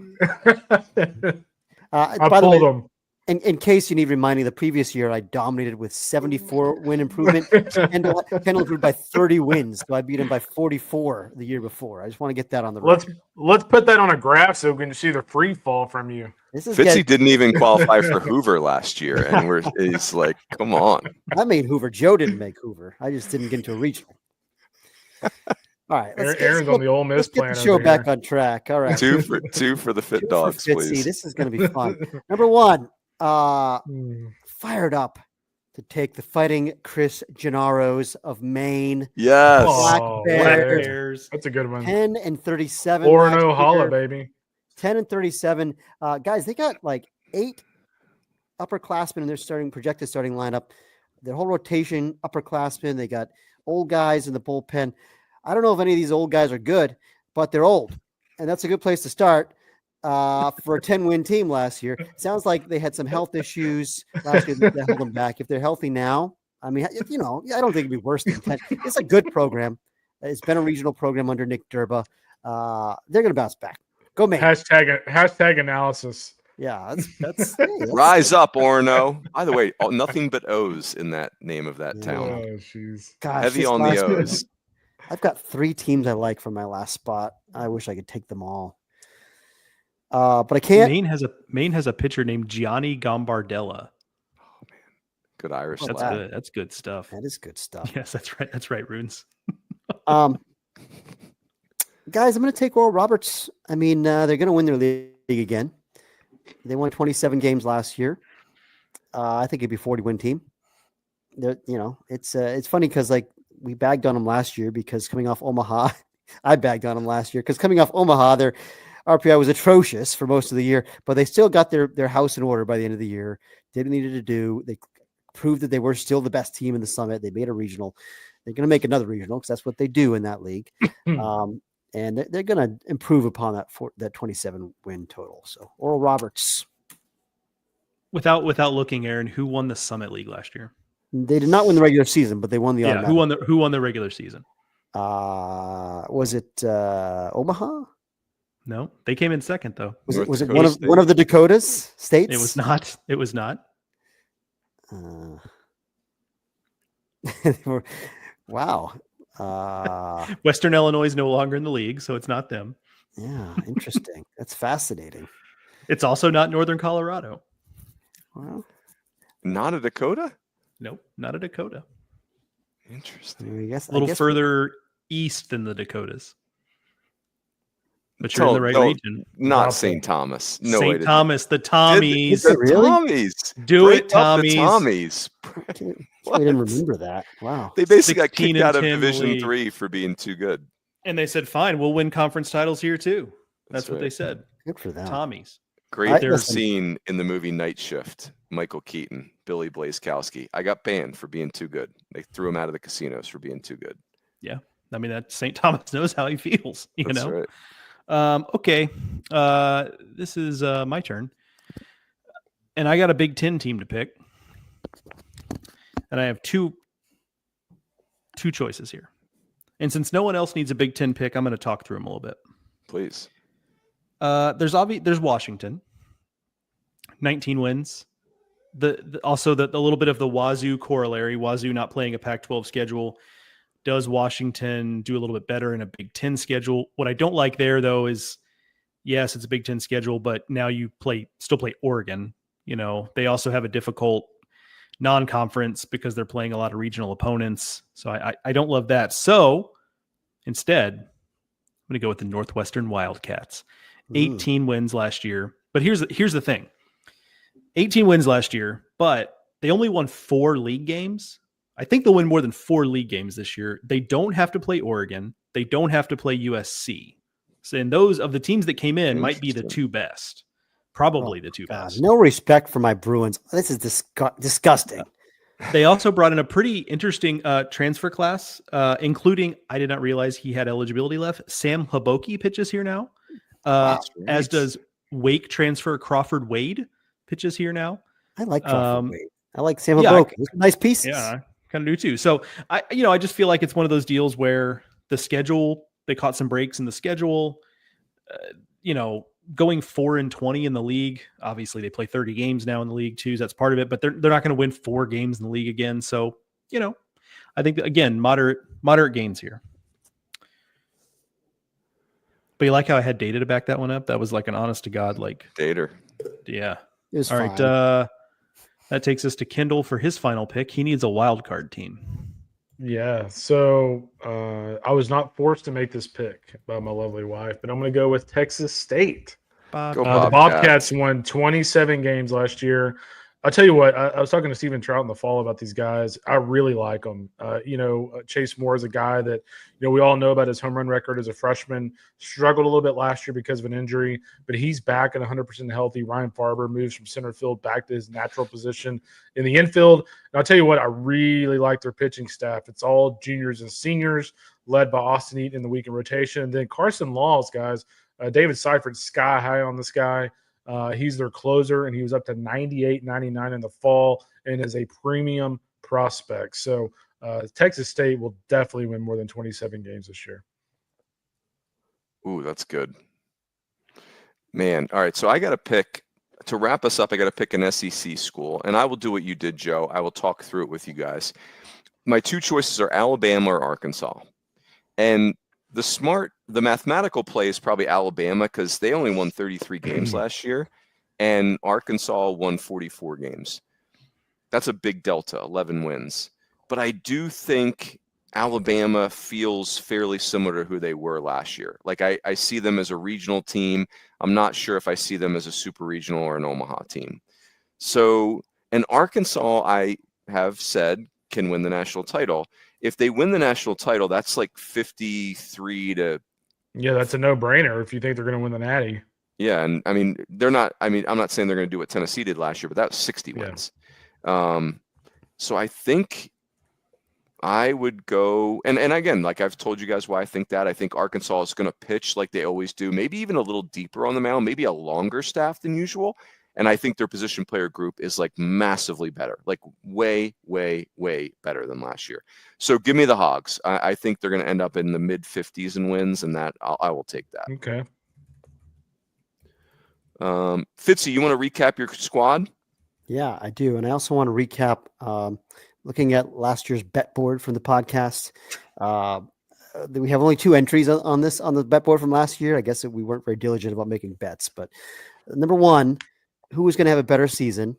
I pulled them. In case you need reminding, the previous year I dominated with 74 win improvement. Kendall improved by 30 wins, so I beat him by 44 the year before. I just want to get that on the record. Let's put that on a graph so we can see the free fall from you. Fitzy didn't even qualify for Hoover last year, and he's like, "Come on." I made Hoover. Joe didn't make Hoover. I just didn't get into a regional. All right, Aaron's on the Ole Miss plan. Get the show back on track. All right, two for the Fit Dogs, please. This is going to be fun. Number one. Fired up to take the Fighting Chris Gennaros of Maine. Yes. Black Bears. That's a good one. 10-37. Orono Holla, baby. 10-37. Guys, they got like 8 upperclassmen in their projected starting lineup. Their whole rotation, upperclassmen. They got old guys in the bullpen. I don't know if any of these old guys are good, but they're old. And that's a good place to start. For a 10-win team last year. Sounds like they had some health issues last year that held them back. If they're healthy now, I mean, I don't think it'd be worse than 10. It's a good program. It's been a regional program under Nick Durba. They're going to bounce back. Go Maine. Hashtag analysis. Yeah, that's Rise up, Orono. By the way, nothing but O's in that name of that town. Oh, jeez. Heavy on the O's. I've got 3 teams I like for my last spot. I wish I could take them all. But I can't. Maine has a pitcher named Gianni Gambardella. Oh man, good Irish. That's good. That's good stuff. That is good stuff. Yes, that's right. That's right, Runes. Guys, I'm going to take Oral Roberts. I mean, they're going to win their league again. They won 27 games last year. I think it'd be a 40-win team. It's funny because like we bagged on them last year because coming off Omaha, I bagged on them last year because coming off Omaha, their RPI was atrocious for most of the year, but they still got their house in order by the end of the year. Did what they needed to do. They proved that they were still the best team in the Summit. They made a regional. They're going to make another regional because that's what they do in that league. And they're going to improve upon that 27-win total. So Oral Roberts. Without looking, Aaron, who won the Summit League last year? They did not win the regular season, but they won the automatic. Who won the regular season? Was it Omaha? No, they came in second though. Was it one of the Dakotas states? It was not. It was not. Wow. Western Illinois is no longer in the league, so it's not them. Yeah, interesting. That's fascinating. It's also not Northern Colorado. Well, not a Dakota? Nope, not a Dakota. Interesting. I a little guess further east than the Dakotas. But you're in the right region. Not St. Thomas. No St. Thomas, the Tommies. Really? Tommies. Do Break it, Tommies. Tommies. I didn't remember that. Wow. They basically got kicked out of 10 Division league. 3 for being too good. And they said, fine, we'll win conference titles here too. That's what right. they said. Good for them. Tommies. Great scene in the movie Night Shift. Michael Keaton, Billy Blazkowski. I got banned for being too good. They threw him out of the casinos for being too good. Yeah. I mean, that St. Thomas knows how he feels, That's know? Right. Okay. This is my turn. And I got a Big Ten team to pick. and I have two choices here. And since no one else needs a Big Ten pick, I'm going to talk through them a little bit. Please. There's Washington, 19 wins. Also the little bit of the Wazoo corollary. Wazoo not playing a Pac-12 schedule. Does Washington do a little bit better in a Big Ten schedule? What I don't like there, though, is yes, it's a Big Ten schedule, but now you still play Oregon. They also have a difficult non-conference because they're playing a lot of regional opponents. So I don't love that. So instead, I'm going to go with the Northwestern Wildcats. 18 wins last year. But here's the thing. 18 wins last year, but they only won 4 league games. I think they'll win more than 4 league games this year. They don't have to play Oregon. They don't have to play USC. So, and those of the teams that came in might be the 2 best. Probably the 2 best. No respect for my Bruins. This is disgusting. They also brought in a pretty interesting transfer class, including, I did not realize he had eligibility left. Sam Haboki pitches here now, as does Wake transfer Crawford Wade pitches here now. I like Crawford Wade. I like Sam Haboki. Nice pieces. Yeah, I kind of do too. So I just feel like it's one of those deals where the schedule, they caught some breaks in the schedule. Going 4-20 in the league. Obviously, they play 30 games now in the league too. So that's part of it, but they're not going to win 4 games in the league again. So I think again moderate gains here. But you like how I had data to back that one up? That was like an honest to God Dater. Yeah. All fine. Right. That takes us to Kendall for his final pick. He needs a wild card team. Yeah, so I was not forced to make this pick by my lovely wife, but I'm going to go with Texas State. Go The Bobcats won 27 games last year. I'll tell you what, I was talking to Steven Trout in the fall about these guys. I really like them. Chase Moore is a guy that, we all know about his home run record as a freshman. Struggled a little bit last year because of an injury, but he's back and 100% healthy. Ryan Farber moves from center field back to his natural position in the infield. And I'll tell you what, I really like their pitching staff. It's all juniors and seniors led by Austin Eaton in the weekend rotation. And then Carson Laws, guys, David Seifert, sky high on this guy. He's their closer, and he was up to 98, 99 in the fall and is a premium prospect. So Texas State will definitely win more than 27 games this year. Ooh, that's good. Man, all right, so I got to pick – to wrap us up, I got to pick an SEC school, and I will do what you did, Joe. I will talk through it with you guys. My 2 choices are Alabama or Arkansas. And the mathematical play is probably Alabama because they only won 33 games last year, and Arkansas won 44 games. That's a big delta, 11 wins. But I do think Alabama feels fairly similar to who they were last year. Like I see them as a regional team. I'm not sure if I see them as a super regional or an Omaha team. So, and Arkansas, I have said, can win the national title. If they win the national title, that's like 53 to. Yeah, that's a no-brainer if you think they're going to win the Natty. Yeah, and I mean, they're not. I mean, I'm not saying they're going to do what Tennessee did last year, but that was 60 wins. So I think I would go, and again, like I've told you guys why I think that. I think Arkansas is going to pitch like they always do, maybe even a little deeper on the mound, maybe a longer staff than usual. And I think their position player group is like massively better, like way, way, way better than last year. So give me the Hogs. I think they're going to end up in the mid 50s in wins, and that I will take that. Okay. Fitzy, you want to recap your squad? Yeah, I do. And I also want to recap looking at last year's bet board from the podcast. We have only 2 entries on the bet board from last year. I guess we weren't very diligent about making bets, but number 1, who is going to have a better season?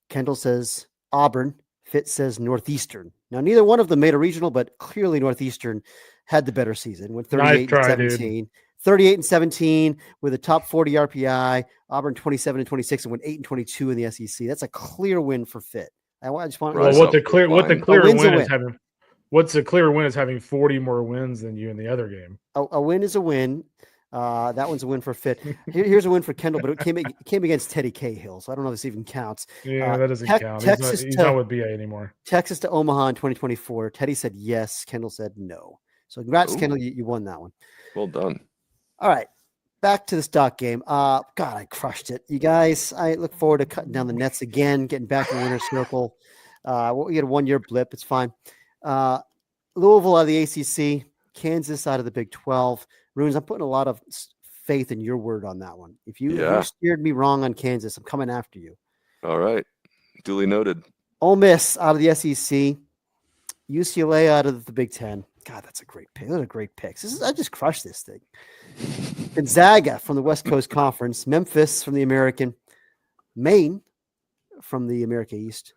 Kendall says Auburn. Fitt says Northeastern. Now, neither one of them made a regional, but clearly Northeastern had the better season. Went 38-17. 38-17 with a top 40 RPI. Auburn 27-26 and went 8-22 in the SEC. That's a clear win for Fitt. I just want. Well, what the clear win is having. What's a clear win is having 40 more wins than you in the other game. A win is a win. That one's a win for Fitt. Here's a win for Kendall, but it came against Teddy Cahill, so I don't know if this even counts. Yeah, that doesn't count. He's not with BA anymore. Texas to Omaha in 2024. Teddy said yes. Kendall said no. So congrats, Kendall. You won that one. Well done. All right. Back to the stock game. God, I crushed it. You guys, I look forward to cutting down the nets again, getting back in the winner's circle. We had a 1 year blip. It's fine. Louisville out of the ACC, Kansas out of the Big 12. Runes, I'm putting a lot of faith in your word on that one. If you steered me wrong on Kansas, I'm coming after you. All right. Duly noted. Ole Miss out of the SEC. UCLA out of the Big 10. God, that's a great pick. Those are great picks. I just crushed this thing. Gonzaga from the West Coast Conference. Memphis from the American. Maine from the America East.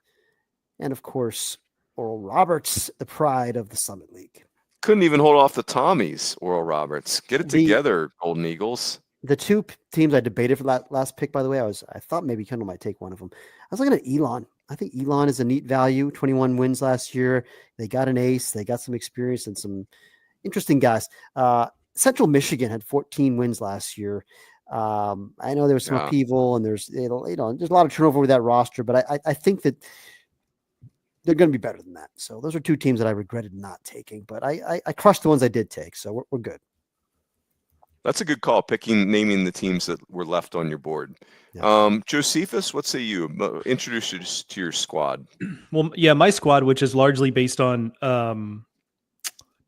And, of course, Oral Roberts, the pride of the Summit League. Couldn't even hold off the Tommies, Oral Roberts. Get it together, Golden Eagles. The two teams I debated for that last pick, by the way, I thought maybe Kendall might take one of them. I was looking at Elon. I think Elon is a neat value. 21 wins last year. They got an ace. They got some experience and some interesting guys. Central Michigan had 14 wins last year. I know there was some upheaval and there's there's a lot of turnover with that roster, but I think that they're going to be better than that. So those are two teams that I regretted not taking, but I crushed the ones I did take. So we're good. That's a good call, naming the teams that were left on your board. Yeah. Josephus, what say you? Introduce us to your squad. Well, yeah, my squad, which is largely based on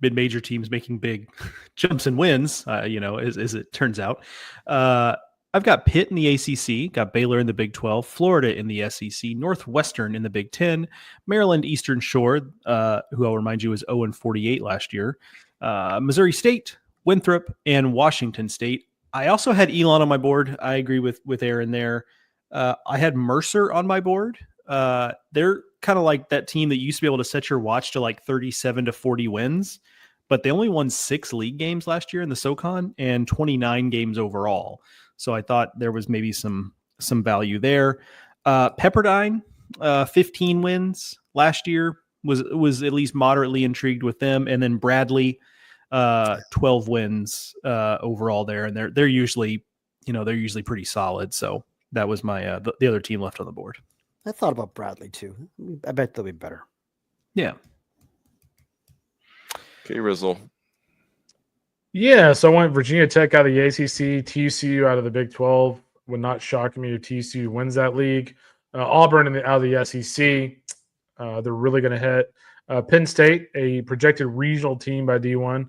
mid-major teams making big jumps and wins, as it turns out. I've got Pitt in the ACC, got Baylor in the Big 12, Florida in the SEC, Northwestern in the Big 10, Maryland Eastern Shore, who I'll remind you was 0-48 last year, Missouri State, Winthrop, and Washington State. I also had Elon on my board. I agree with Aaron there. I had Mercer on my board. They're kind of like that team that used to be able to set your watch to like 37 to 40 wins, but they only won 6 league games last year in the SoCon and 29 games overall. So I thought there was maybe some value there. Pepperdine, 15 wins last year, was at least moderately intrigued with them. And then Bradley, 12 wins overall there, and they're usually pretty solid. So that was my the other team left on the board. I thought about Bradley too. I bet they'll be better. Yeah. Okay, Rizzle. Yeah, so I went Virginia Tech out of the ACC, TCU out of the Big 12. Would not shock me if TCU wins that league. Auburn out of the SEC. They're really going to hit. Penn State, a projected regional team by D1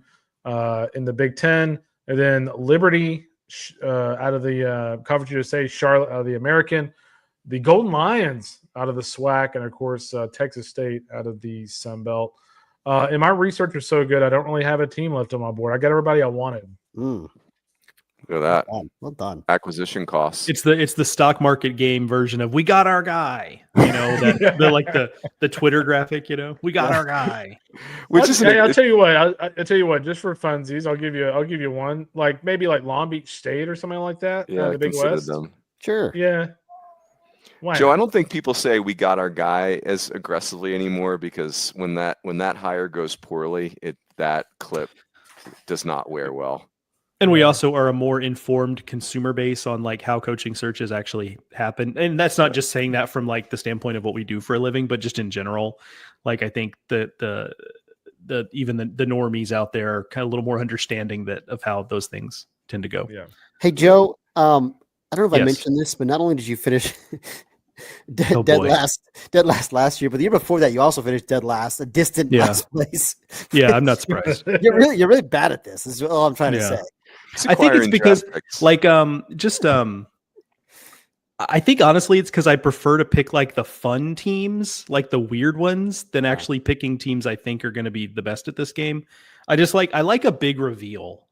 in the Big 10. And then Liberty out of the Conference USA, Charlotte out of the American. The Golden Lions out of the SWAC, and, of course, Texas State out of the Sun Belt. And my research was so good, I don't really have a team left on my board. I got everybody I wanted. Look at that. Well done. Acquisition costs. It's the stock market game version of "we got our guy." The Twitter graphic. We got our guy. I'll tell you what. I'll tell you what. Just for funsies, I'll give you one. Like maybe like Long Beach State or something like that. Yeah, the Big West. Them. Sure. Yeah. Why? Joe, I don't think people say we got our guy as aggressively anymore, because when that hire goes poorly, that clip does not wear well. And we also are a more informed consumer base on like how coaching searches actually happen. And that's not just saying that from like the standpoint of what we do for a living, but just in general. Like I think that the normies out there are kind of a little more understanding that of how those things tend to go. Yeah. Hey Joe, I don't know if I mentioned this, but not only did you finish dead last year, but the year before that you also finished dead last, a distant last place. Yeah, I'm not surprised. You're really bad at this. Is all I'm trying to say. I think it's because I think honestly it's because I prefer to pick like the fun teams, like the weird ones, than actually picking teams I think are going to be the best at this game. I like a big reveal,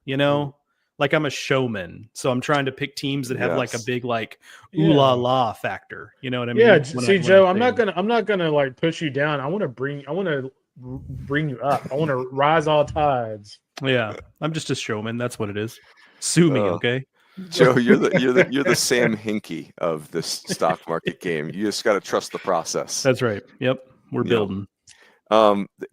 like I'm a showman. So I'm trying to pick teams that have like a big like ooh la la factor. You know what I mean? Yeah. Joe, I'm not gonna like push you down. I want to bring you up. I want to rise all tides. Yeah, I'm just a showman. That's what it is. Sue me, okay? Joe, you're the Sam Hinkie of this stock market game. You just got to trust the process. That's right. Yep, we're building.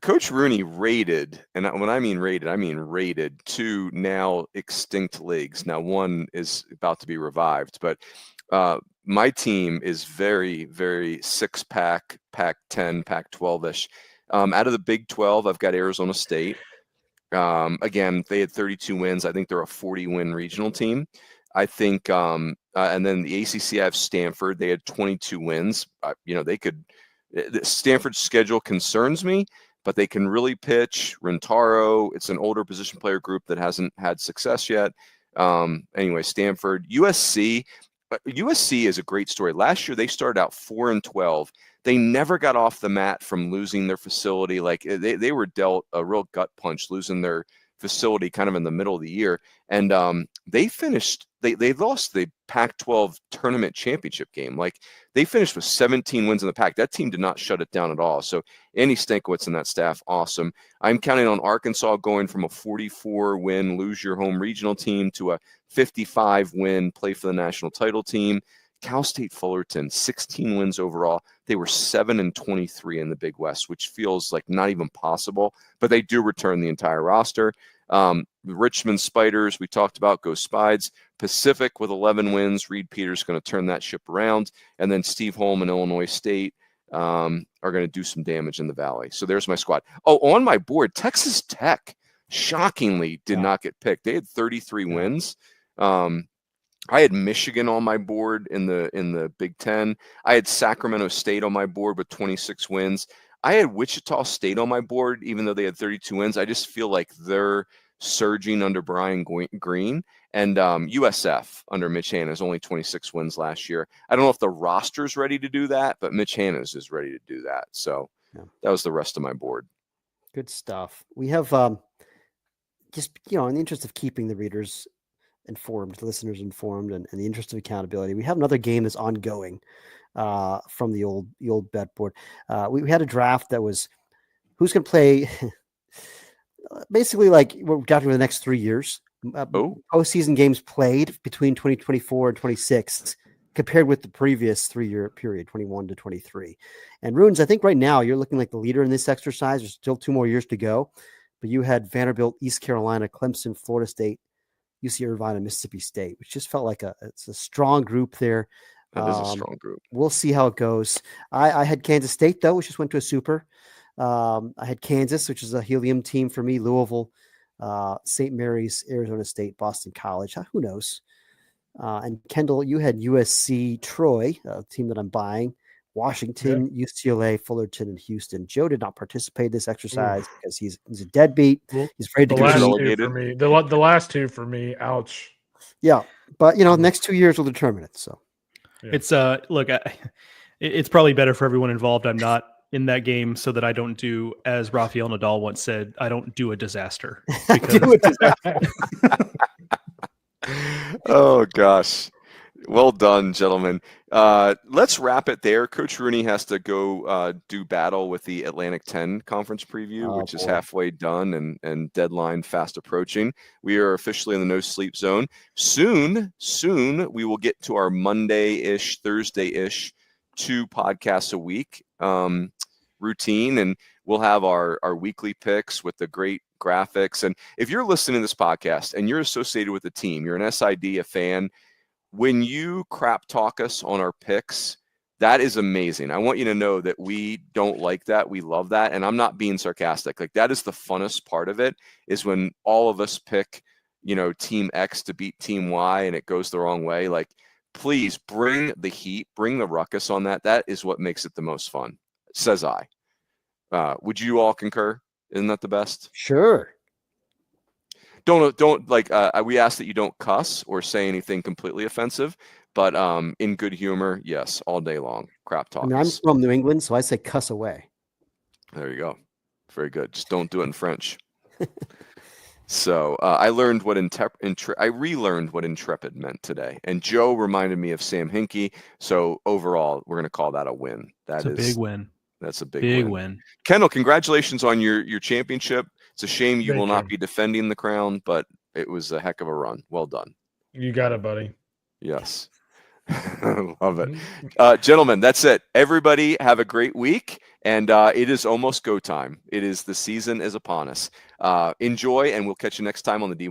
Coach Rooney raided, and when I mean raided 2 now extinct leagues. Now one is about to be revived, but my team is very, very 6-pack, Pac-10, Pac-12-ish. Out of the Big 12, I've got Arizona State. Again, they had 32 wins. I think they're a 40-win regional team. I think, and then the ACC, I have Stanford. They had 22 wins. They could Stanford's schedule concerns me, but they can really pitch. Rentaro, it's an older position player group that hasn't had success yet. Anyway, Stanford. USC is a great story. Last year, they started out 4-12. They never got off the mat from losing their facility. Like they were dealt a real gut punch, losing their facility kind of in the middle of the year. And they lost the Pac-12 tournament championship game. Like they finished with 17 wins in the Pac. That team did not shut it down at all. So Andy Stankiewicz and that staff, awesome. I'm counting on Arkansas going from a 44-win, lose your home regional team to a 55-win, play for the national title team. Cal State Fullerton, 16 wins overall. They were 7-23 in the Big West, which feels like not even possible, but they do return the entire roster. The Richmond Spiders, we talked about, go Spides. Pacific with 11 wins. Reed Peters going to turn that ship around. And then Steve Holm and Illinois State are going to do some damage in the Valley. So there's my squad. Oh, on my board, Texas Tech shockingly did not get picked. They had 33 wins. I had Michigan on my board in the Big Ten. I had Sacramento State on my board with 26 wins. I had Wichita State on my board, even though they had 32 wins. I just feel like they're surging under Brian Green. And USF under Mitch Hannes, only 26 wins last year. I don't know if the roster's ready to do that, but Mitch Hannes is ready to do that. So that was the rest of my board. Good stuff. We have just, in the interest of keeping the readers informed, the listeners informed, and in the interest of accountability, we have another game that's ongoing from the old bet board. We had a draft that was who's going to play basically like we're drafting for the next 3 years. Postseason games played between 2024 and 26 compared with the previous 3-year period, 21 to 23. And Runes, I think right now you're looking like the leader in this exercise. There's still 2 more years to go, but you had Vanderbilt, East Carolina, Clemson, Florida State, UC Irvine, and Mississippi State, which just felt like it's a strong group there. That is a strong group. We'll see how it goes. I had Kansas State, though, which just went to a super. I had Kansas, which is a helium team for me, Louisville, St. Mary's, Arizona State, Boston College. Who knows? And Kendall, you had USC, Troy, a team that I'm buying, Washington, UCLA, Fullerton, and Houston. Joe did not participate in this exercise because he's a deadbeat. He's afraid to get relegated. The last 2 for me, ouch. Yeah, but the next 2 years will determine it. So it's look, it's probably better for everyone involved. I'm not in that game so that I don't do, as Rafael Nadal once said, I don't do a disaster. Oh gosh. Well done, gentlemen. Let's wrap it there. Coach Rooney has to go do battle with the Atlantic 10 conference preview, which is halfway done and deadline fast approaching. We are officially in the no sleep zone. Soon we will get to our Monday-ish, Thursday-ish 2 podcasts a week routine, and we'll have our weekly picks with the great graphics. And if you're listening to this podcast and you're associated with the team, you're an SID, a fan, when you crap talk us on our picks, that is amazing. I want you to know that we don't like that. We love that. And I'm not being sarcastic. Like, that is the funnest part of it, is when all of us pick, team X to beat team Y and it goes the wrong way. Like, please bring the heat, bring the ruckus on that. That is what makes it the most fun, says I. Would you all concur? Isn't that the best? Sure. Don't like, we ask that you don't cuss or say anything completely offensive, but in good humor, yes, all day long. Crap talk. I'm from New England, so I say cuss away. There you go. Very good. Just don't do it in French. So I relearned what intrepid meant today, and Joe reminded me of Sam Hinkie. So overall, we're going to call that a win. That's a big win. That's a big win. Kendall, congratulations on your championship. It's a shame you will not be defending the crown, but it was a heck of a run. Well done. You got it, buddy. Yes. Love it. Gentlemen, that's it. Everybody have a great week. And it is almost go time. The season is upon us. Enjoy, and we'll catch you next time on the D1.